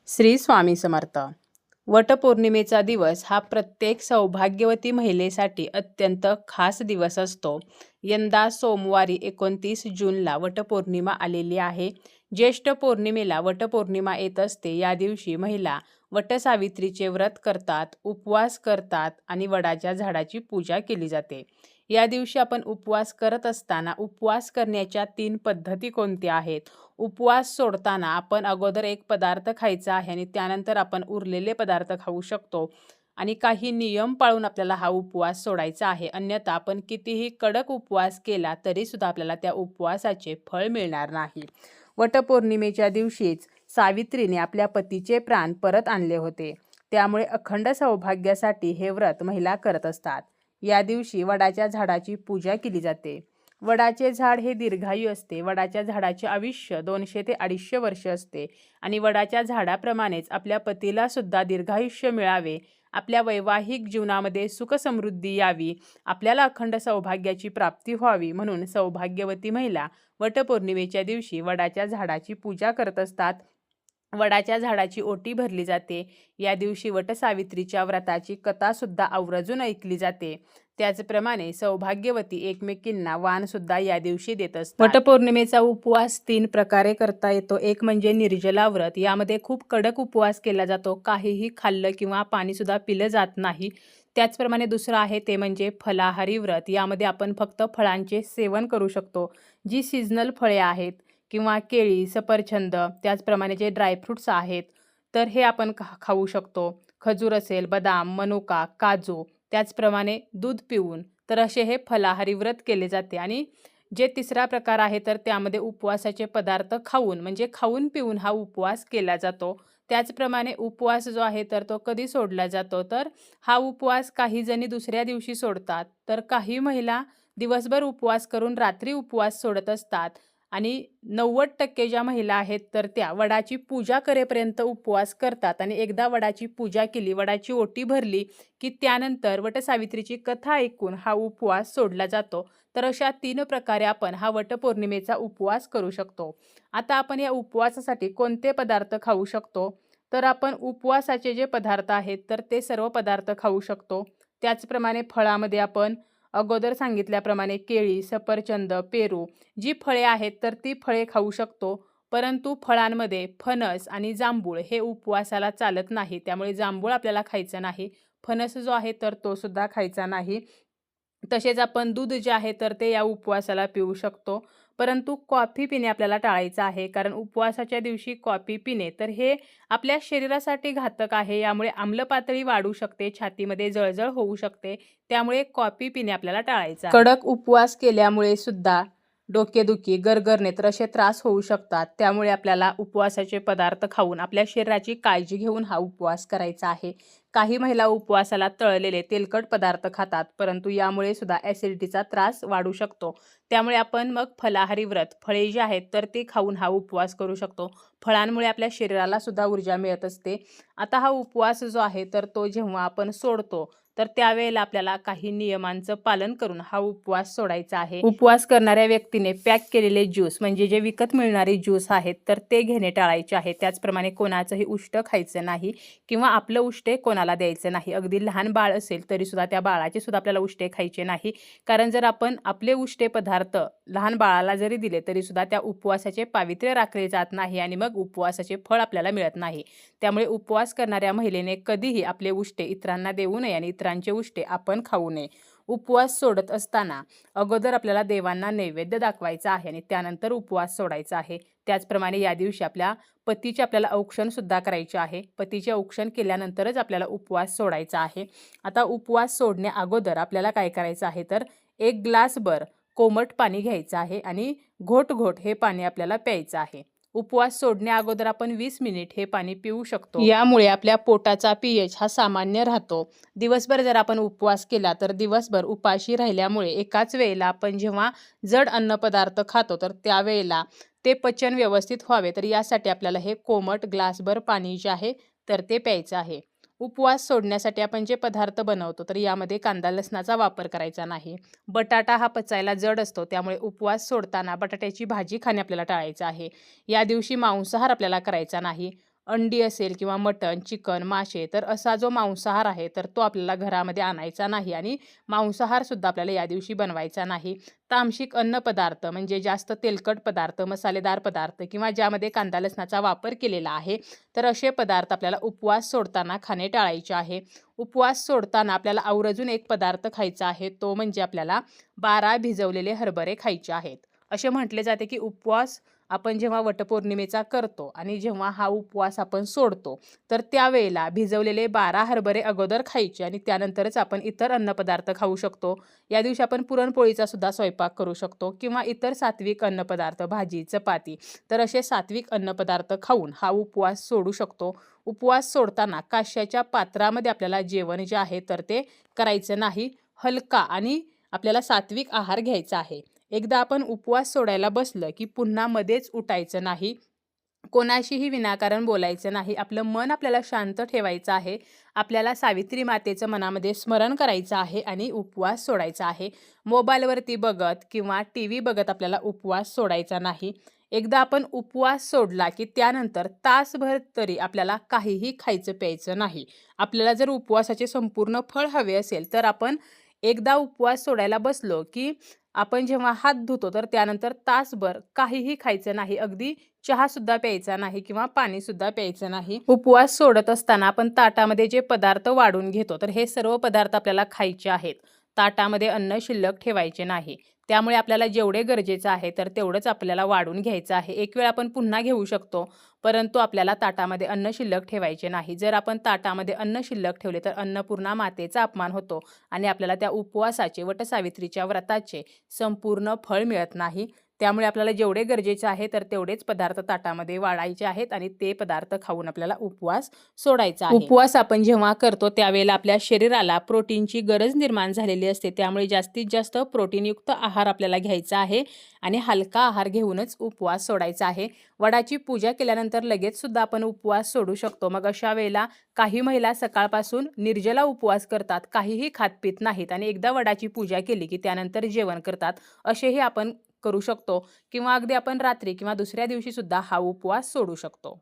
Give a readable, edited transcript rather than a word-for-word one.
श्री स्वामी समर्थ. वटपौर्णिमेचा दिवस हा प्रत्येक सौभाग्यवती महिलेसाठी अत्यंत खास दिवस असतो. यंदा सोमवारी 29 जूनला वटपौर्णिमा आलेली आहे. ज्येष्ठ पौर्णिमेला वटपौर्णिमा येत असते. या दिवशी महिला वटसावित्रीचे व्रत करतात, उपवास करतात आणि वडाच्या झाडाची पूजा केली जाते. या दिवशी आपण उपवास करत असताना उपवास करण्याच्या 3 पद्धती कोणत्या आहेत? उपवास सोडताना आपण अगोदर एक पदार्थ खायचा आहे आणि त्यानंतर आपण उरलेले पदार्थ खाऊ शकतो आणि काही नियम पाळून आपल्याला हा उपवास सोडायचा आहे. अन्यथा आपण कितीही कडक उपवास केला तरी सुद्धा आपल्याला त्या उपवासाचे फळ मिळणार नाही. वटपौर्णिमेच्या दिवशीच सावित्रीने आपल्या पतीचे प्राण परत आणले होते. त्यामुळे अखंड सौभाग्यासाठी हे व्रत महिला करत असतात. या दिवशी वडाच्या झाडाची पूजा केली जाते. वडाचे झाड हे दीर्घायू असते. वडाच्या झाडाचे आयुष्य 200 ते 250 वर्ष असते आणि वडाच्या झाडाप्रमाणेच आपल्या पतीला सुद्धा दीर्घायुष्य मिळावे, आपल्या वैवाहिक जीवनामध्ये सुख समृद्धी यावी, आपल्याला अखंड सौभाग्याची प्राप्ती व्हावी म्हणून सौभाग्यवती महिला वटपौर्णिमेच्या दिवशी वडाच्या झाडाची पूजा करत असतात. वडाच्या झाडाची ओटी भरली जाते. या दिवशी वटसावित्रीच्या व्रताची कथासुद्धा आवर्जून ऐकली जाते. त्याचप्रमाणे सौभाग्यवती एकमेकींना वाण सुद्धा या दिवशी देत असतात. वटपौर्णिमेचा उपवास 3 प्रकारे करता येतो. एक म्हणजे निर्जला व्रत. यामध्ये खूप कडक उपवास केला जातो. काहीही खाल्लं किंवा पाणी सुद्धा पिलं जात नाही. त्याचप्रमाणे दुसरं आहे ते म्हणजे फलाहारी व्रत. यामध्ये आपण फक्त फळांचे सेवन करू शकतो. जी सीझनल फळे आहेत किंवा केळी, सफरचंद, त्याचप्रमाणे जे ड्रायफ्रूट्स आहेत तर हे आपण खाऊ शकतो. खजूर असेल, बदाम, मनुका, काजू, त्याचप्रमाणे दूध पिऊन तर असे हे फलाहारी व्रत केले जाते. आणि जे तिसरा प्रकार आहे तर त्यामध्ये उपवासाचे पदार्थ खाऊन म्हणजे खाऊन पिऊन हा उपवास केला जातो. त्याचप्रमाणे उपवास जो आहे तर तो कधी सोडला जातो तर हा उपवास काही जणी दुसऱ्या दिवशी सोडतात, तर काही महिला दिवसभर उपवास करून रात्री उपवास सोडत असतात आणि 90% ज्या महिला आहेत तर त्या वडाची पूजा करेपर्यंत उपवास करतात आणि एकदा वडाची पूजा केली, वडाची ओटी भरली की त्यानंतर वटसावित्रीची कथा ऐकून हा उपवास सोडला जातो. तर अशा 3 प्रकारे आपण हा वटपौर्णिमेचा उपवास करू शकतो. आता आपण या उपवासासाठी कोणते पदार्थ खाऊ शकतो? तर आपण उपवासाचे जे पदार्थ आहेत तर ते सर्व पदार्थ खाऊ शकतो. त्याचप्रमाणे फळामध्ये आपण अगोदर सांगितल्याप्रमाणे केळी, सफरचंद, पेरू जी फळे आहेत तर ती फळे खाऊ शकतो. परंतु फळांमध्ये फणस आणि जांभूळ हे उपवासाला चालत नाही. त्यामुळे जांभूळ आपल्याला खायचं नाही. फणस जो आहे तर तो सुद्धा खायचा नाही. तसेच आपण दूध जे आहे तर ते या उपवासाला पिऊ शकतो. परंतु कॉफी पिणे आपल्याला टाळायचं आहे. कारण उपवासाच्या दिवशी कॉफी पिणे तर हे आपल्या शरीरासाठी घातक आहे. यामुळे आम्ल पातळी वाढू शकते, छातीमध्ये जळजळ होऊ शकते. त्यामुळे कॉफी पिणे आपल्याला टाळायचं आहे. कडक उपवास केल्यामुळे सुद्धा डोकेदुखी, गरगरणे तर असे त्रास होऊ शकतात. त्यामुळे आपल्याला उपवासाचे पदार्थ खाऊन आपल्या शरीराची काळजी घेऊन हा उपवास करायचा आहे. काही महिला उपवासाला तळलेले तेलकट पदार्थ खातात, परंतु यामुळे सुद्धा ॲसिडिटीचा त्रास वाढू शकतो. त्यामुळे आपण मग फलाहारी व्रत, फळे जी आहेत तर ती खाऊन हा उपवास करू शकतो. फळांमुळे आपल्या शरीराला सुद्धा ऊर्जा मिळत असते. आता हा उपवास जो आहे तर तो जेव्हा आपण सोडतो तर त्यावेळेला आपल्याला काही नियमांचं पालन करून हा उपवास सोडायचा आहे. उपवास करणाऱ्या व्यक्तीने पॅक केलेले ज्यूस म्हणजे जे विकत मिळणारे ज्यूस आहेत तर ते घेणे टाळायचे आहे. त्याचप्रमाणे कोणाचंही उष्ट खायचं नाही किंवा आपलं उष्टे कोणाला द्यायचं नाही. अगदी लहान बाळ असेल तरी सुद्धा त्या बाळाचे सुद्धा आपल्याला उष्टे खायचे नाही. कारण जर आपण आपले उष्टे पदार्थ लहान बाळाला जरी दिले तरी सुद्धा त्या उपवासाचे पावित्र्य राखले जात नाही आणि मग उपवासाचे फळ आपल्याला मिळत नाही. त्यामुळे उपवास करणाऱ्या महिलेने कधीही आपले उष्टे इतरांना देऊ नये आणि इतरांचे उष्टे आपण खाऊ नये. उपवास सोडत असताना अगोदर आपल्याला देवांना नैवेद्य दाखवायचा आहे आणि त्यानंतर उपवास सोडायचा आहे. त्याचप्रमाणे या दिवशी आपल्या पतीचे आपल्याला औक्षण सुद्धा करायचे आहे. पतीचे औक्षण केल्यानंतरच आपल्याला उपवास सोडायचा आहे. आता उपवास सोडण्या अगोदर आपल्याला काय करायचं आहे तर 1 ग्लासभर कोमट पाणी घ्यायचं आहे आणि घोट घोट हे पाणी आपल्याला प्यायचं आहे. उपवास सोडण्या अगोदर आपण 20 मिनिट हे पाणी पिऊ शकतो. यामुळे आपल्या पोटाचा pH हा सामान्य राहतो. दिवसभर जर आपण उपवास केला तर दिवसभर उपाशी राहिल्यामुळे एकाच वेळेला आपण जेव्हा जड अन्नपदार्थ खातो तर त्यावेळेला ते पचन व्यवस्थित व्हावे तर यासाठी आपल्याला हे कोमट ग्लासभर पाणी जे आहे तर ते प्यायचं आहे. उपवास सोडण्यासाठी आपण जे पदार्थ बनवतो तर यामध्ये कांदा लसणाचा वापर करायचा नाही. बटाटा हा पचायला जड असतो, त्यामुळे उपवास सोडताना बटाट्याची भाजी खाणे आपल्याला टाळायचं आहे. या दिवशी मांसाहार आपल्याला करायचा नाही. अंडी असेल किंवा मटण, चिकन, मासे, तर असा जो मांसाहार आहे तर तो आपल्याला घरामध्ये आणायचा नाही आणि मांसाहारसुद्धा आपल्याला या दिवशी बनवायचा नाही. तामसिक अन्नपदार्थ म्हणजे जास्त तेलकट पदार्थ, मसालेदार पदार्थ किंवा ज्यामध्ये कांदा लसणाचा वापर केलेला आहे, तर असे पदार्थ आपल्याला उपवास सोडताना खाणे टाळायचे आहे. उपवास सोडताना आपल्याला आवर्जून एक पदार्थ खायचा आहे, तो म्हणजे आपल्याला 12 भिजवलेले हरभरे खायचे आहेत. असे म्हटले जाते की उपवास आपण जेव्हा वटपौर्णिमेचा करतो आणि जेव्हा हा उपवास आपण सोडतो, तर त्यावेळेला भिजवलेले 12 हरभरे अगोदर खायचे आणि त्यानंतरच आपण इतर अन्नपदार्थ खाऊ शकतो. या दिवशी आपण पुरणपोळीचा सुद्धा स्वयंपाक करू शकतो किंवा इतर सात्विक अन्नपदार्थ, भाजी, चपाती, तर असे सात्विक अन्नपदार्थ खाऊन हा उपवास सोडू शकतो. उपवास सोडताना काश्याच्या पात्रामध्ये आपल्याला जेवण जे आहे तर ते करायचं नाही. हलका आणि आपल्याला सात्विक आहार घ्यायचा आहे. एकदा आपण उपवास सोडायला बसलं की पुन्हा मध्येच उठायचं नाही. कोणाशीही विनाकारण बोलायचं नाही. आपलं मन आपल्याला शांत ठेवायचं आहे. आपल्याला सावित्री मातेचं मनामध्ये स्मरण करायचं आहे आणि उपवास सोडायचा आहे. मोबाईलवरती बघत किंवा टीव्ही बघत आपल्याला उपवास सोडायचा नाही. एकदा आपण उपवास सोडला की त्यानंतर तासभर तरी आपल्याला काहीही खायचं प्यायचं नाही. आपल्याला जर उपवासाचे संपूर्ण फळ हवे असेल तर आपण एकदा उपवास सोडायला बसलो की आपण जेव्हा हात धुतो तर त्यानंतर तासभर काहीही खायचं नाही. अगदी चहासुद्धा प्यायचा नाही किंवा पाणीसुद्धा प्यायचं नाही. उपवास सोडत असताना आपण ताटामध्ये जे पदार्थ वाढून घेतो तर हे सर्व पदार्थ आपल्याला खायचे आहेत. ताटामध्ये अन्न शिल्लक ठेवायचे नाही. त्यामुळे आपल्याला जेवढे गरजेचं आहे तर तेवढंच आपल्याला वाढून घ्यायचं आहे. एक वेळ आपण पुन्हा घेऊ शकतो, परंतु आपल्याला ताटामध्ये अन्न शिल्लक ठेवायचे नाही. जर आपण ताटामध्ये अन्न शिल्लक ठेवले तर अन्नपूर्णा मातेचा अपमान होतो आणि आपल्याला त्या उपवासाचे, वटसावित्रीच्या व्रताचे संपूर्ण फळ मिळत नाही. त्यामुळे आपल्याला जेवढे गरजेचे आहे तर तेवढेच पदार्थ ताटामध्ये वाढायचे आहेत आणि ते पदार्थ खाऊन आपल्याला उपवास सोडायचा आहे. उपवास आपण जेव्हा करतो त्यावेळेला आपल्या शरीराला प्रोटीनची गरज निर्माण झालेली असते. त्यामुळे जास्तीत जास्त प्रोटीनयुक्त आहार आपल्याला घ्यायचा आहे आणि हलका आहार घेऊनच उपवास सोडायचा आहे. वडाची पूजा केल्यानंतर लगेच सुद्धा आपण उपवास सोडू शकतो. मग अशा वेळेला काही महिला सकाळपासून निर्जला उपवास करतात, काहीही खात पीत नाहीत आणि एकदा वडाची पूजा केली की त्यानंतर जेवण करतात. असेही आपण करू शकतो किंवा अगदी आपण रात्री किंवा दुसऱ्या दिवशी सुद्धा हा उपवास सोडू शकतो.